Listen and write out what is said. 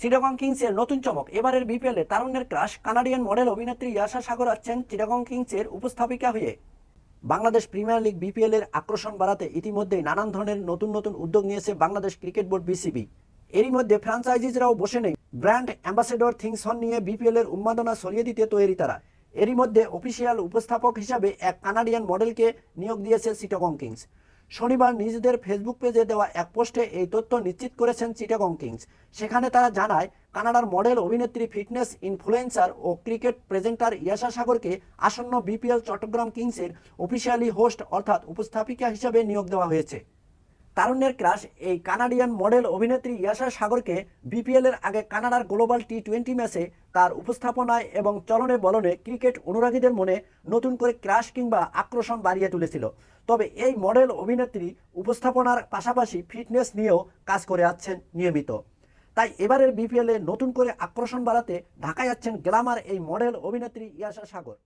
চিটাগং কিংসের নতুন চমক। এবারের বিপিএলে তারুণ্যের ক্রাশ কানাডিয়ান মডেল অভিনেত্রী ইয়াশা সাগর আসছেন চিটাগং কিংসের উপস্থাপিকা হয়ে। বাংলাদেশ প্রিমিয়ার লিগ বিপিএল এর আকর্ষণ বাড়াতে ইতিমধ্যেই নানান ধরনের নতুন নতুন উদ্যোগ নিয়েছে বাংলাদেশ ক্রিকেট বোর্ড বিসিবি। এরই মধ্যে ফ্র্যাঞ্চাইজিজরাও বসে নেই ব্র্যান্ড অ্যাম্বাসেডর থিংসন নিয়ে বিপিএল এর উন্মাদনা ছড়িয়ে দিতে তৈরি তারা। এরই মধ্যে অফিসিয়াল উপস্থাপক হিসাবে এক কানাডিয়ান মডেলকে নিয়োগ দিয়েছে চিটাগং কিংস। শনিবার নিজেদের ফেসবুক পেজে দেওয়া এক পোস্টে এই তথ্য নিশ্চিত করেছেন চিটাগং কিংস। সেখানে তারা জানায়, কানাডার মডেল অভিনেত্রী, ফিটনেস ইনফ্লুয়েন্সার ও ক্রিকেট প্রেজেন্টার ইয়াশা সাগরকে আসন্ন বিপিএল চট্টগ্রাম কিংসের অফিসিয়ালি হোস্ট অর্থাৎ উপস্থাপিকা হিসাবে নিয়োগ দেওয়া হয়েছে। তারুণ্যের ক্রাশ এই কানাডিয়ান মডেল অভিনেত্রী ইয়াশা সাগরকে বিপিএল এর আগে কানাডার গ্লোবাল টি20 ম্যাচে তার উপস্থাপনায় এবং চলনে বলনে ক্রিকেট অনুরাগীদের মনে নতুন করে ক্রাশ কিংবা আকর্ষণ বাড়িয়ে তুলেছিল। তবে এই মডেল অভিনেত্রী উপস্থাপনার পাশাপাশি ফিটনেস নিয়েও কাজ করে আসছেন নিয়মিত। তাই এবারের বিপিএল এ নতুন করে আকর্ষণ বাড়াতে ঢাকায় যাচ্ছেন গ্ল্যামার এই মডেল অভিনেত্রী ইয়াশা সাগর।